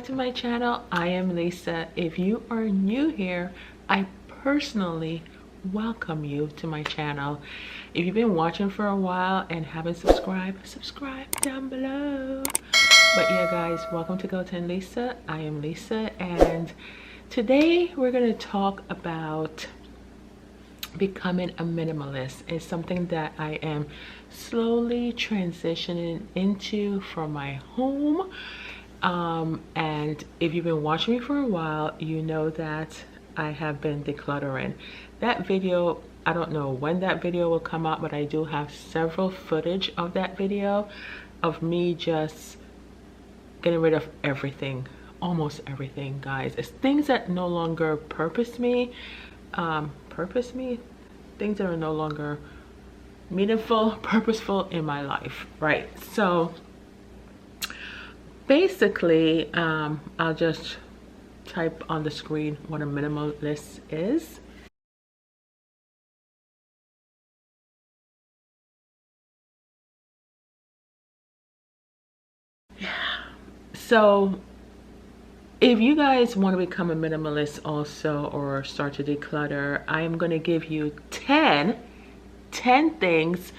back to my channel. I am Lisa. If you are new here, I personally welcome you to my channel. If you've been watching for a while and haven't subscribed, subscribe down below. But yeah guys, welcome to GO10LISA. I am Lisa, and today we're going to talk about becoming a minimalist. It's something that I am slowly transitioning into from my home. And if you've been watching me for a while, you know that I have been decluttering. That video, I don't know when that video will come out, but I do have several footage of that video of me just getting rid of everything, almost everything, guys. It's things that no longer purpose me, things that are no longer meaningful, purposeful in my life, right? So basically, I'll just type on the screen what a minimalist is. So if you guys want to become a minimalist also, or start to declutter, I am going to give you 10 things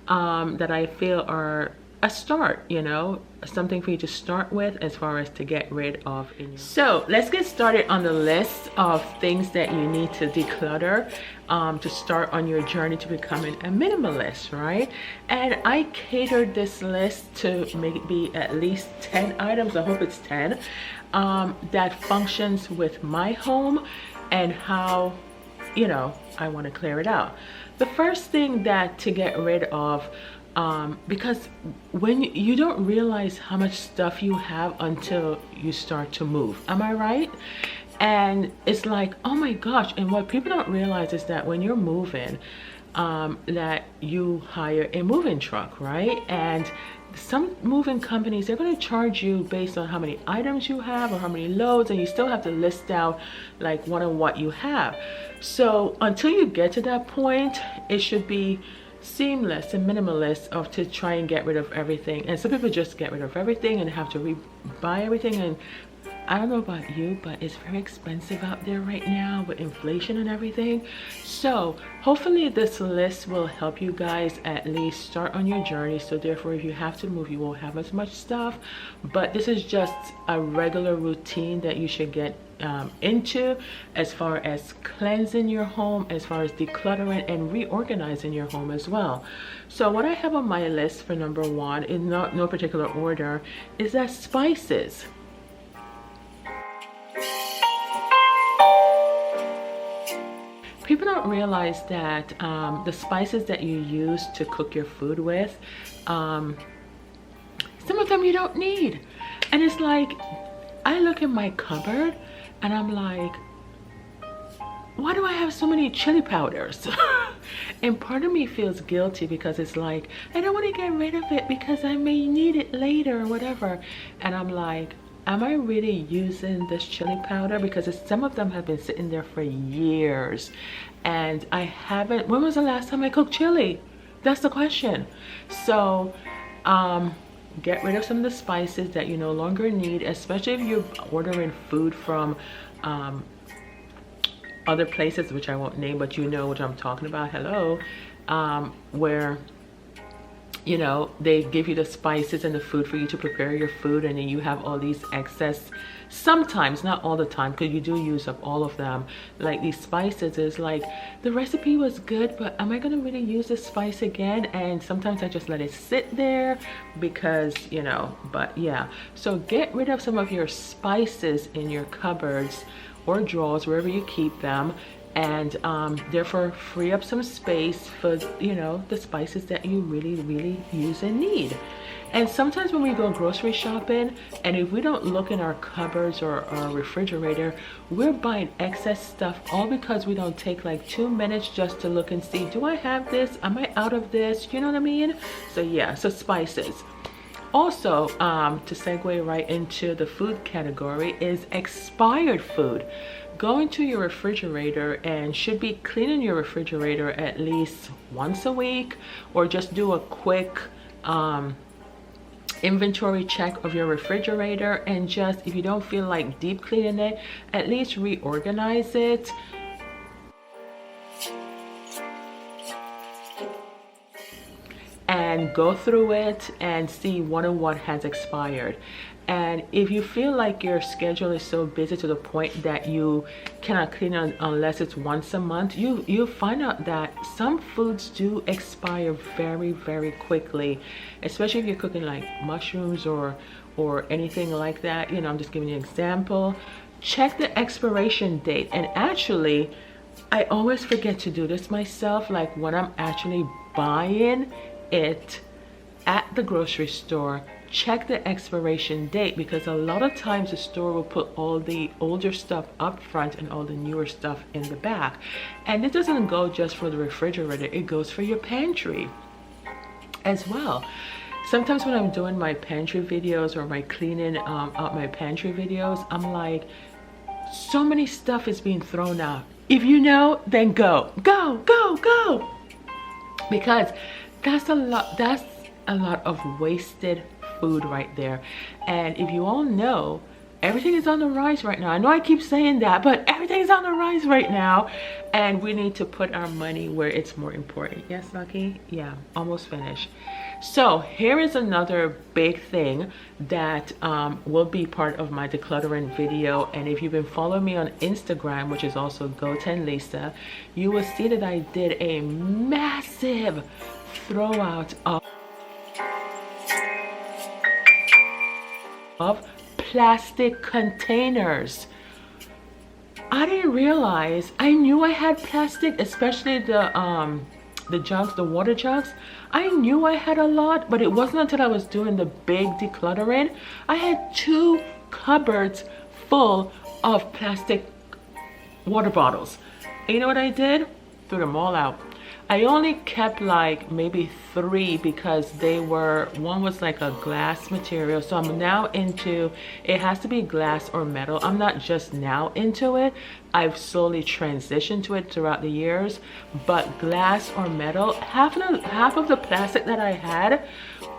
that I feel are a start, you know, something for you to start with as far as to get rid of. So let's get started on the list of things that you need to declutter to start on your journey to becoming a minimalist, right? And I catered this list to make it be at least 10 items. I hope it's 10 that functions with my home and how, you know, I want to clear it out. The first thing that to get rid of, because when you don't realize how much stuff you have until you start to move, am I right? And it's like, oh my gosh. And what people don't realize is that when you're moving, that you hire a moving truck, right? And some moving companies, they're going to charge you based on how many items you have or how many loads, and you still have to list out like what and what you have. So until you get to that point, it should be seamless and minimalist of to try and get rid of everything. And some people just get rid of everything and have to buy everything. And I don't know about you, but it's very expensive out there right now with inflation and everything. So hopefully this list will help you guys at least start on your journey. So therefore, if you have to move, you won't have as much stuff. But this is just a regular routine that you should get into as far as cleansing your home, as far as decluttering and reorganizing your home as well. So what I have on my list for number one, in no particular order, is that spices. People don't realize that the spices that you use to cook your food with, some of them you don't need. And it's like, I look in my cupboard and I'm like, why do I have so many chili powders? And part of me feels guilty because it's like, I don't want to get rid of it because I may need it later or whatever. And I'm like, am I really using this chili powder? Because some of them have been sitting there for years and I haven't. When was the last time I cooked chili? That's the question. So get rid of some of the spices that you no longer need, especially if you're ordering food from other places, which I won't name, but you know what I'm talking about. Hello. Where, you know, they give you the spices and the food for you to prepare your food, and then you have all these excess, sometimes, not all the time, because you do use up all of them. Like these spices is like, the recipe was good, but am I gonna really use this spice again? And sometimes I just let it sit there because, you know, but yeah. So get rid of some of your spices in your cupboards or drawers, wherever you keep them, and therefore free up some space for, you know, the spices that you really use and need. And sometimes when we go grocery shopping, and if we don't look in our cupboards or our refrigerator, we're buying excess stuff, all because we don't take like 2 minutes just to look and see, do I have this? Am I out of this? You know what I mean? So yeah, so spices. Also, to segue right into the food category, is expired food. Go into your refrigerator and should be cleaning your refrigerator at least once a week, or just do a quick inventory check of your refrigerator, and just, if you don't feel like deep cleaning it, at least reorganize it. And go through it and see what has expired. And if you feel like your schedule is so busy to the point that you cannot clean it unless it's once a month, you find out that some foods do expire very, very quickly, especially if you're cooking like mushrooms or anything like that. You know, I'm just giving you an example. Check the expiration date. And actually, I always forget to do this myself, like when I'm actually buying it at the grocery store, check the expiration date, because a lot of times the store will put all the older stuff up front and all the newer stuff in the back. And it doesn't go just for the refrigerator, it goes for your pantry as well. Sometimes when I'm doing my pantry videos or my cleaning out my pantry videos, I'm like, so many stuff is being thrown out. If you know, then go, because that's a lot of wasted food right there. And if you all know, everything is on the rise right now. I know I keep saying that, but everything is on the rise right now, and we need to put our money where it's more important. Yes, Lucky? Yeah, almost finished. So here is another big thing that will be part of my decluttering video. And if you've been following me on Instagram, which is also GO10LISA, you will see that I did a massive throw out of plastic containers. I didn't realize, I knew I had plastic, especially the jugs, the water jugs. I knew I had a lot, but it wasn't until I was doing the big decluttering. I had 2 cupboards full of plastic water bottles. And you know what I did? Threw them all out. I only kept like maybe 3 because one was like a glass material. So I'm now into, it has to be glass or metal. I'm not just now into it. I've slowly transitioned to it throughout the years. But glass or metal, half of the plastic that I had,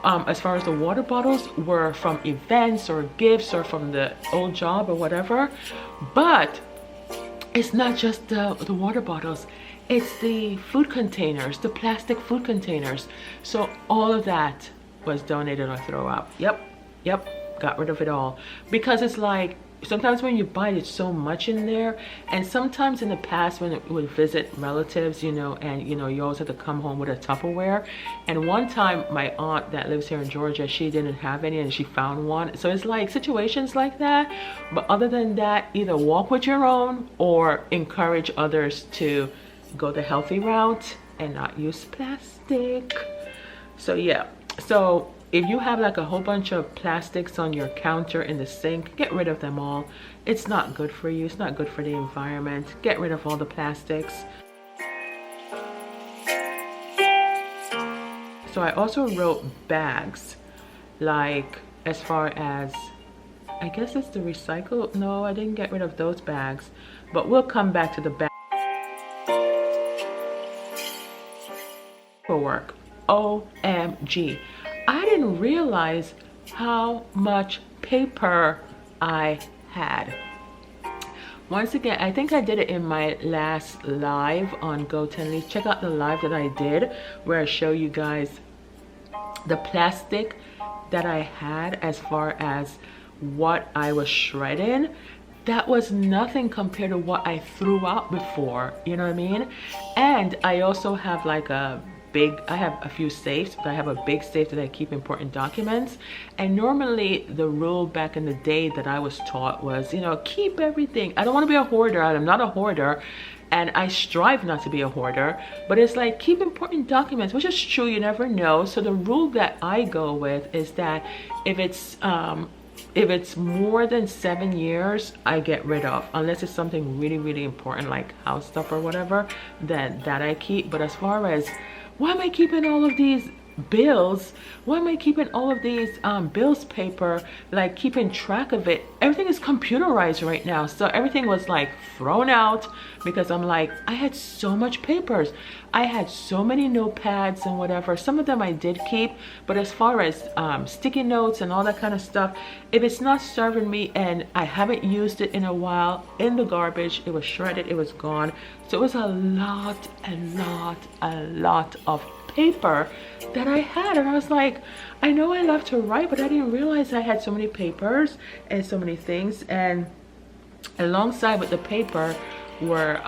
as far as the water bottles, were from events or gifts or from the old job or whatever. But it's not just the water bottles. It's the food containers, the plastic food containers. So all of that was donated or throw out. Yep, got rid of it all. Because it's like, sometimes when you buy it, it's so much in there. And sometimes in the past when it would visit relatives, you know, and you know, you always have to come home with a Tupperware. And one time my aunt that lives here in Georgia, she didn't have any and she found one. So it's like situations like that. But other than that, either walk with your own or encourage others to go the healthy route and not use plastic. So yeah, so if you have like a whole bunch of plastics on your counter in the sink, get rid of them all. It's not good for you, it's not good for the environment. Get rid of all the plastics. So I also wrote bags, like as far as, I guess it's the recycle. No, I didn't get rid of those bags, but we'll come back to the bag. Work. OMG. I didn't realize how much paper I had. Once again, I think I did it in my last live on GO10LISA. Check out the live that I did where I show you guys the plastic that I had as far as what I was shredding. That was nothing compared to what I threw out before, you know what I mean? And I also have like I have a few safes, but I have a big safe that I keep important documents. And normally the rule back in the day that I was taught was, you know, keep everything. I don't want to be a hoarder. I'm not a hoarder, and I strive not to be a hoarder, but it's like keep important documents, which is true, you never know. So the rule that I go with is that if it's more than 7 years, I get rid of, unless it's something really, really important like house stuff or whatever, then that I keep. But as far as, why am I keeping all of these bills. Why am I keeping all of these bills paper, like keeping track of it? Everything is computerized right now, so everything was like thrown out because I'm like, I had so much papers, I had so many notepads and whatever. Some of them I did keep, but as far as sticky notes and all that kind of stuff, if it's not serving me and I haven't used it in a while, in the garbage. It was shredded, it was gone. So it was a lot of paper that I had, and I was like, I know I love to write, but I didn't realize I had so many papers and so many things. And alongside with the paper were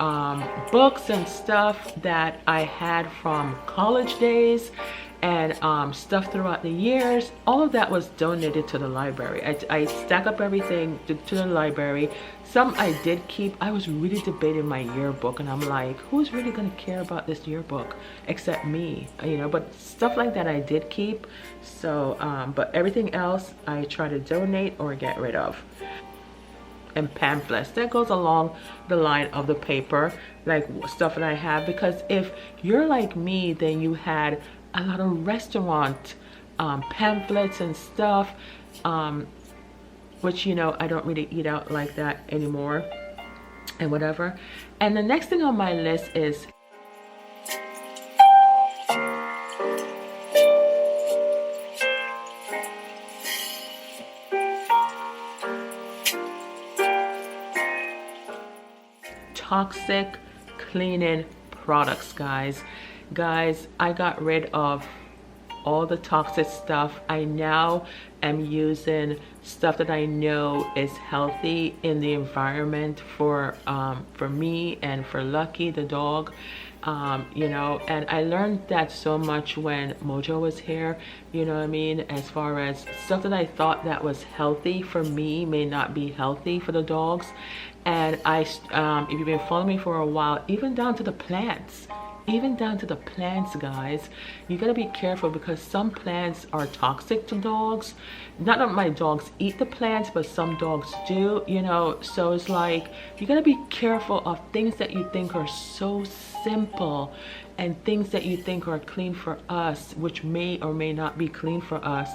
books and stuff that I had from college days, and stuff throughout the years. All of that was donated to the library. I stack up everything to the library. Some I did keep. I was really debating my yearbook, and I'm like, who's really gonna care about this yearbook except me, you know? But stuff like that I did keep. So but everything else I try to donate or get rid of. And pamphlets, that goes along the line of the paper, like stuff that I have, because if you're like me, then you had a lot of restaurant pamphlets and stuff, which, you know, I don't really eat out like that anymore and whatever. And the next thing on my list is toxic cleaning products, guys. I got rid of all the toxic stuff. I now am using stuff that I know is healthy in the environment for me and for Lucky the dog. You know, and I learned that so much when Mojo was here, you know what I mean, as far as stuff that I thought that was healthy for me may not be healthy for the dogs. And if you've been following me for a while, even down to the plants, guys, you gotta be careful, because some plants are toxic to dogs. Not that my dogs eat the plants, but some dogs do, you know. So it's like, you gotta be careful of things that you think are so simple and things that you think are clean for us, which may or may not be clean for us.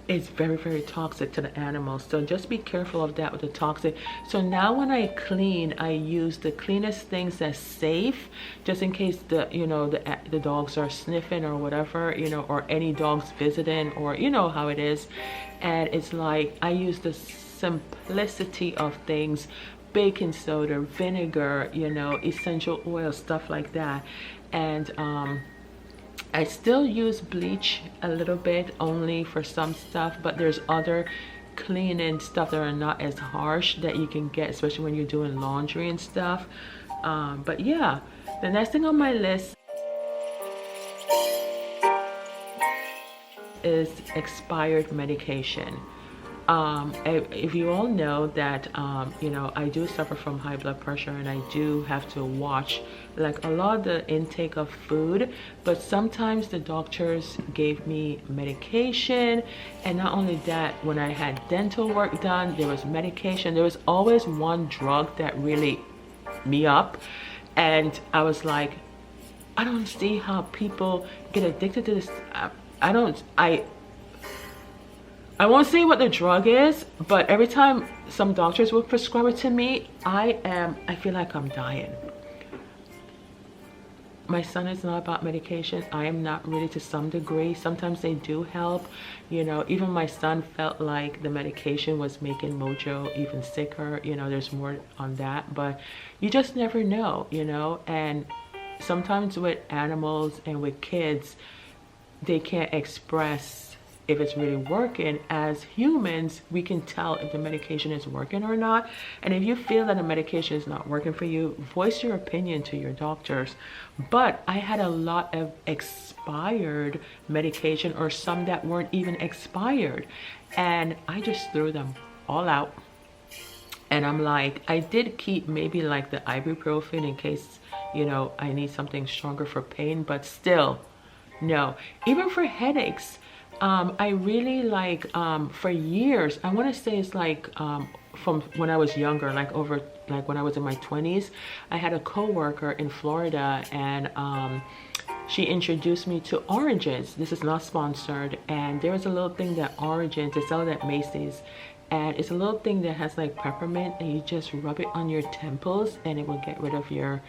It's very, very toxic to the animals. So just be careful of that with the toxic. So now when I clean, I use the cleanest things that's safe, just in case the dogs are sniffing or whatever, you know, or any dogs visiting, or you know how it is. And it's like, I use the simplicity of things: baking soda, vinegar, you know, essential oil, stuff like that. And I still use bleach a little bit, only for some stuff, but there's other cleaning stuff that are not as harsh that you can get, especially when you're doing laundry and stuff. But yeah, the next thing on my list is expired medication. If you all know that, you know, I do suffer from high blood pressure, and I do have to watch like a lot of the intake of food, but sometimes the doctors gave me medication. And not only that, when I had dental work done, there was medication. There was always one drug that really me up, and I was like, I don't see how people get addicted to this. I won't say what the drug is, but every time some doctors will prescribe it to me, I feel like I'm dying. My son is not about medication. I am not really, to some degree. Sometimes they do help. You know, even my son felt like the medication was making Mojo even sicker. You know, there's more on that, but you just never know, you know. And sometimes with animals and with kids, they can't express if it's really working. As humans, we can tell if the medication is working or not. And if you feel that a medication is not working for you, voice your opinion to your doctors. But I had a lot of expired medication, or some that weren't even expired, and I just threw them all out. And I'm like, I did keep maybe like the ibuprofen in case, you know, I need something stronger for pain, but still, no. Even for headaches, I really like, for years, I want to say it's like from when I was younger, like when I was in my 20s, I had a coworker in Florida, and she introduced me to Origins. This is not sponsored, and there's a little thing that Origins, they sell it at Macy's, and it's a little thing that has like peppermint, and you just rub it on your temples and it will get rid of your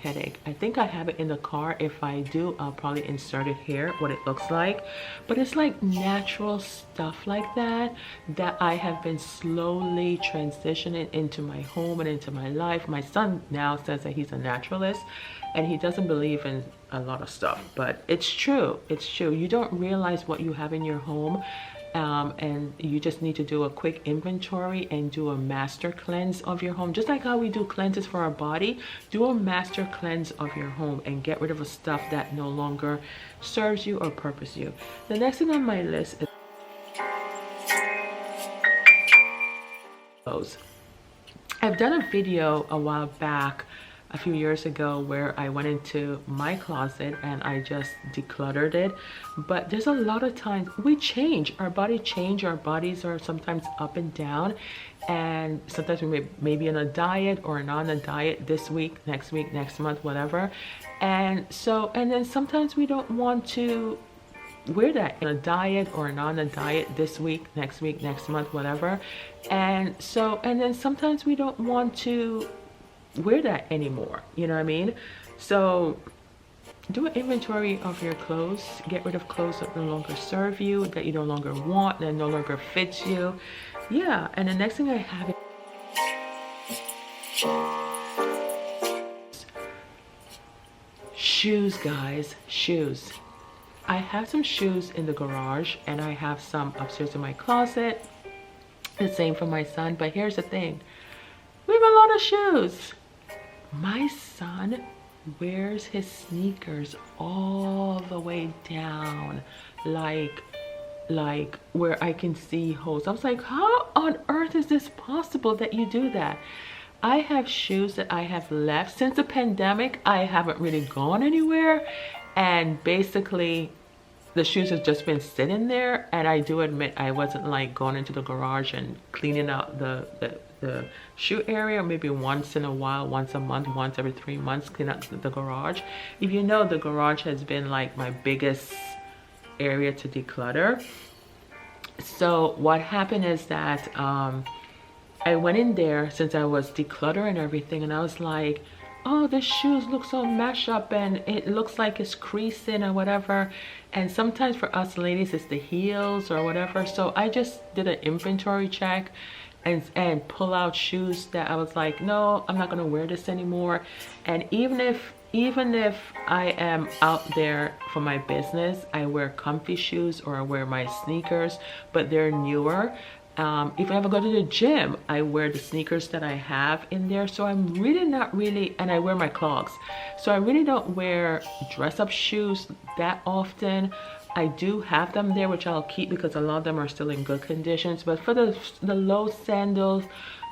headache. I think I have it in the car. If I do, I'll probably insert it here, what it looks like. But it's like natural stuff like that that I have been slowly transitioning into my home and into my life. My son now says that he's a naturalist and he doesn't believe in a lot of stuff, but it's true. It's true. You don't realize what you have in your home. And you just need to do a quick inventory and do a master cleanse of your home. Just like how we do cleanses for our body, do a master cleanse of your home and get rid of the stuff that no longer serves you or purpose you. The next thing on my list is clothes. I've done a video a while back, a few years ago, where I went into my closet and I just decluttered it. But there's a lot of times we change, our bodies are sometimes up and down, and sometimes we may be on a diet or not on a diet this week, next month, whatever. And then sometimes we don't want to wear that in a diet or not on a diet this week, next month, whatever. And then sometimes we don't want to wear that anymore, you know what I mean? So do an inventory of your clothes. Get rid of clothes that no longer serve you, that you no longer want, that no longer fits you. Yeah. And the next thing I have is shoes, guys. Shoes. I have some shoes in the garage and I have some upstairs in my closet. The same for my son. But here's the thing, we have a lot of shoes. My son wears his sneakers all the way down, like where I can see holes. I was like, how on earth is this possible that you do that? I have shoes that I have left since the pandemic. I haven't really gone anywhere, and basically the shoes have just been sitting there. And I do admit I wasn't like going into the garage and cleaning out the shoe area. Maybe once in a while, once a month, once every 3 months, clean out the garage. If you know, the garage has been like my biggest area to declutter. So what happened is that I went in there since I was decluttering everything, and I was like, oh, the shoes look so mashed up and it looks like it's creasing or whatever. And sometimes for us ladies it's the heels or whatever. So I just did an inventory check and pull out shoes that I was like, no, I'm not gonna wear this anymore. And even if I am out there for my business, I wear comfy shoes or I wear my sneakers, but they're newer. If I ever go to the gym, I wear the sneakers that I have in there. So I'm really not really, and I wear my clogs. So I really don't wear dress up shoes that often. I do have them there, which I'll keep because a lot of them are still in good conditions. But for the low sandals,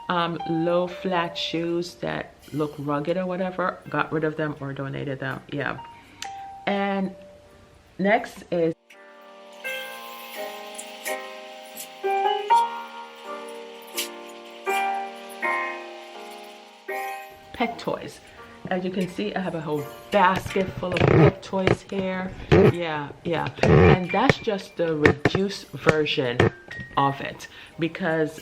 low flat shoes that look rugged or whatever, got rid of them or donated them. Yeah. And next is pet toys. As you can see, I have a whole basket full of pet toys here. Yeah. And that's just the reduced version of it. Because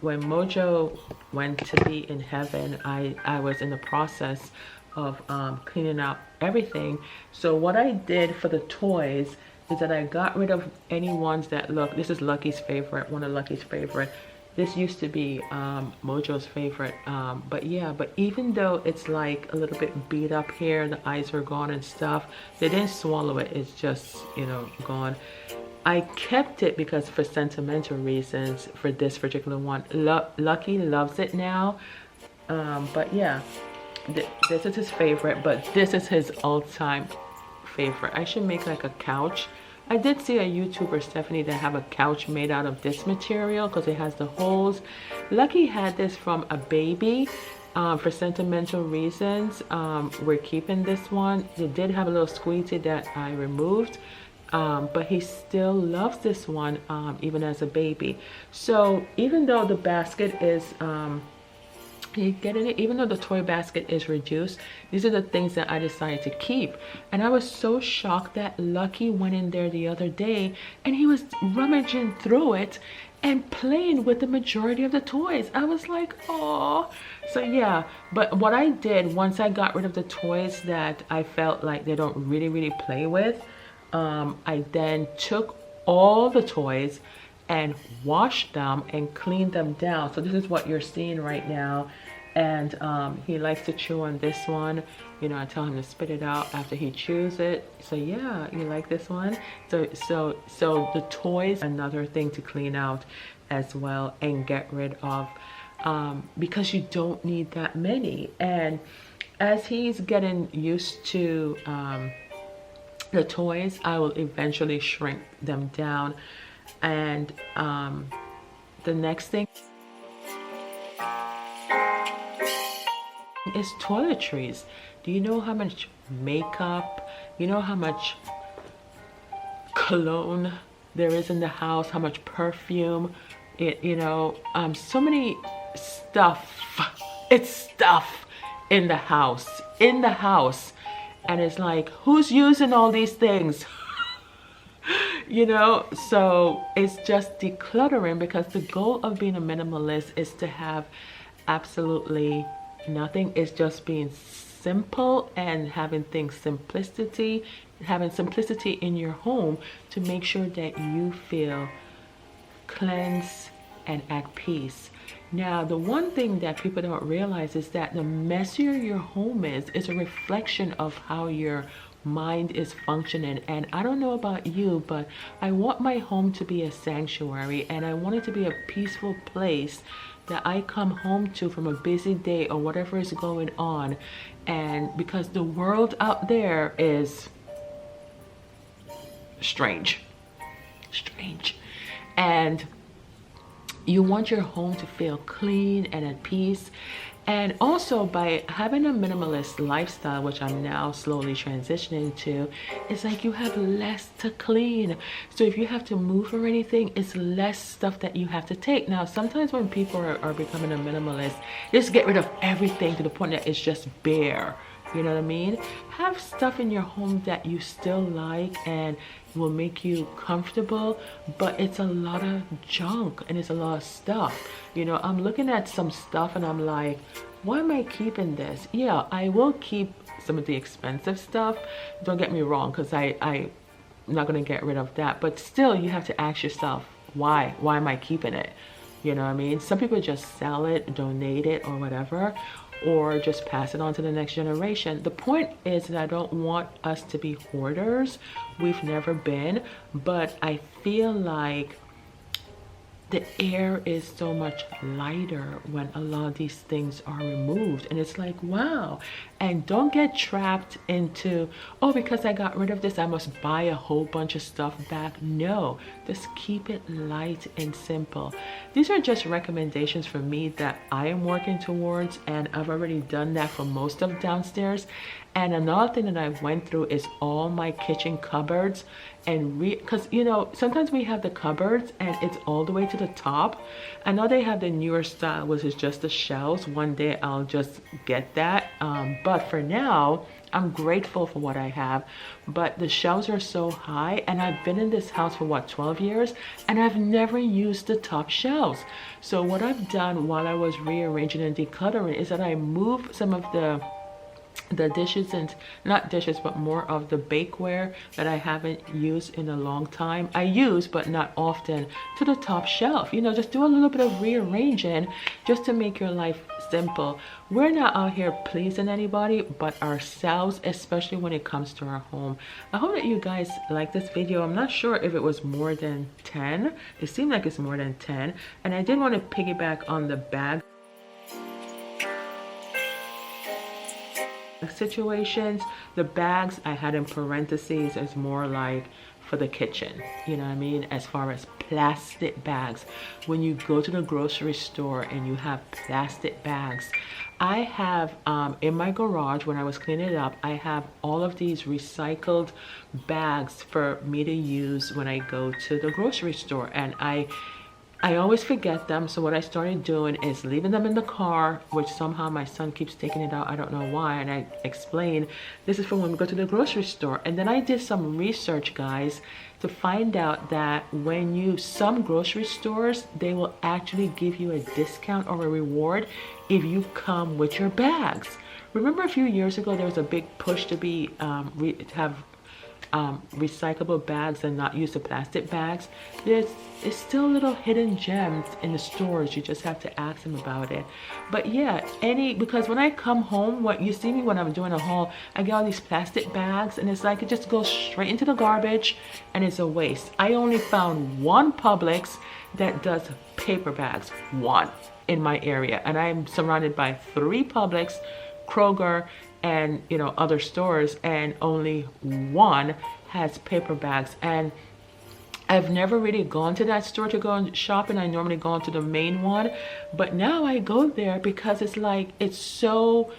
when Mojo went to be in heaven, I was in the process of cleaning out everything. So what I did for the toys is that I got rid of any ones that look, this is Lucky's favorite, one of Lucky's favorite. This used to be Mojo's favorite, but yeah, but even though it's like a little bit beat up here, the eyes are gone and stuff, they didn't swallow it, it's just, you know, gone. I kept it because for sentimental reasons for this particular one. Lucky loves it now, but yeah, this is his favorite, but this is his all-time favorite. I should make like a couch. I did see a YouTuber, Stephanie, that have a couch made out of this material because it has the holes. Lucky had this from a baby. For sentimental reasons, we're keeping this one. It did have a little squeegee that I removed, but he still loves this one even as a baby. So even though the basket is You get it? Even though the toy basket is reduced, these are the things that I decided to keep. And I was so shocked that Lucky went in there the other day and he was rummaging through it and playing with the majority of the toys. I was like, oh. So yeah, but what I did once I got rid of the toys that I felt like they don't really play with, I then took all the toys and washed them and cleaned them down. So this is what you're seeing right now. And he likes to chew on this one. You know, I tell him to spit it out after he chews it. So yeah, you like this one? So the toys, another thing to clean out as well and get rid of, because you don't need that many. And as he's getting used to the toys, I will eventually shrink them down. And the next thing is toiletries. Do you know how much makeup, you know how much cologne there is in the house, how much perfume, you know, so many stuff. It's stuff in the house, and it's like, who's using all these things? You know, so it's just decluttering, because the goal of being a minimalist is to have absolutely nothing. It's just being simple and having simplicity in your home to make sure that you feel cleansed and at peace. Now, the one thing that people don't realize is that the messier your home is a reflection of how your mind is functioning. And I don't know about you, but I want my home to be a sanctuary, and I want it to be a peaceful place that I come home to from a busy day or whatever is going on. And because the world out there is strange, and you want your home to feel clean and at peace. And also, by having a minimalist lifestyle, which I'm now slowly transitioning to, it's like you have less to clean. So if you have to move or anything, it's less stuff that you have to take. Now, sometimes when people are becoming a minimalist, just get rid of everything to the point that it's just bare. You know what I mean? Have stuff in your home that you still like and will make you comfortable, but it's a lot of junk and it's a lot of stuff. You know, I'm looking at some stuff and I'm like, why am I keeping this? Yeah, I will keep some of the expensive stuff. Don't get me wrong, because I'm not going to get rid of that. But still, you have to ask yourself, why? Why am I keeping it? You know what I mean? Some people just sell it, donate it, or whatever, or just pass it on to the next generation. The point is that I don't want us to be hoarders. We've never been, but I feel like the air is so much lighter when a lot of these things are removed, and it's like, wow. And don't get trapped into, oh, because I got rid of this, I must buy a whole bunch of stuff back. No, just keep it light and simple. These are just recommendations for me that I am working towards, and I've already done that for most of downstairs. And another thing that I went through is all my kitchen cupboards, and because you know, sometimes we have the cupboards and it's all the way to the top. I know they have the newer style, which is just the shelves. One day I'll just get that, but for now I'm grateful for what I have. But the shelves are so high, and I've been in this house for what, 12 years, and I've never used the top shelves. So what I've done while I was rearranging and decluttering is that I moved some of the dishes, and not dishes, but more of the bakeware that I haven't used in a long time. I use, but not often, to the top shelf. You know, just do a little bit of rearranging just to make your life simple. We're not out here pleasing anybody but ourselves, especially when it comes to our home. I hope that you guys like this video. I'm not sure if it was more than 10. It seemed like it's more than 10. And I did want to piggyback on the bag situations. The bags I had in parentheses is more like for the kitchen, you know what I mean? As far as plastic bags, when you go to the grocery store and you have plastic bags, I have in my garage, when I was cleaning it up, I have all of these recycled bags for me to use when I go to the grocery store. And I I always forget them, so what I started doing is leaving them in the car, which somehow my son keeps taking it out. I don't know why, and I explain this is for when we go to the grocery store. And then I did some research, guys, to find out that when you, some grocery stores, they will actually give you a discount or a reward if you come with your bags. Remember a few years ago there was a big push to be have recyclable bags and not use the plastic bags. It's still little hidden gems in the stores. You just have to ask them about it. But yeah, because when I come home, what you see me when I'm doing a haul, I get all these plastic bags and it's like it just goes straight into the garbage and it's a waste. I only found one Publix that does paper bags, one in my area, and I'm surrounded by 3 Publix, Kroger, and other stores, and only one has paper bags. And I've never really gone to that store to go and shop, and I normally go to the main one, but now I go there because it's like it's so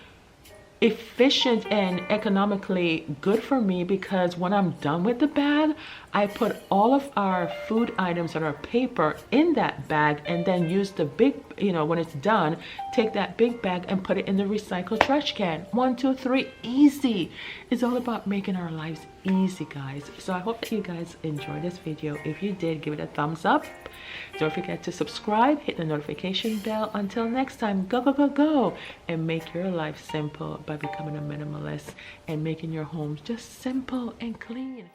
efficient and economically good for me, because when I'm done with the bag, I put all of our food items that are paper in that bag and then use the big, when it's done, take that big bag and put it in the recycled trash can. 1, 2, 3, easy. It's all about making our lives easy, guys. So I hope that you guys enjoyed this video. If you did, give it a thumbs up. Don't forget to subscribe, hit the notification bell. Until next time, go, go, go, go, and make your life simple by becoming a minimalist and making your home just simple and clean.